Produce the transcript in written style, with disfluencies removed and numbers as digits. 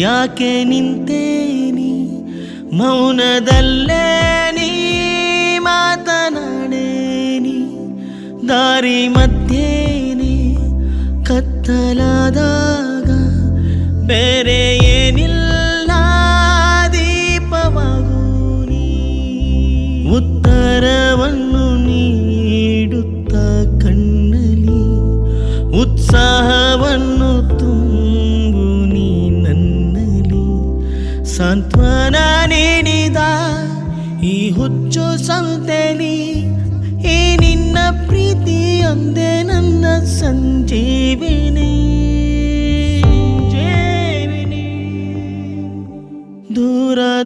ಯಾಕೆ ನಿಂತೇನಿ ಮೌನದಲ್ಲೇ ನೀ ಮಾತನಾಡೇನಿ ದಾರಿ ಮಧ್ಯೇನೆ ಕತ್ತಲಾದಾಗ ಬೇರೆ ಏನಿಲ್ಲ ದೀಪವಾಗು ನೀ ಉತ್ತರವನ್ನು ನೀಡುತ್ತ ಕಣ್ಣಲಿ ಉತ್ಸಾಹವನ್ನು ತುಂಬು ನೀ ನನ್ನಲ್ಲಿ ಸಾಂತ್ವನ ನೀಡಿದ ಈ ಹುಚ್ಚು ಸಂತೆಲಿ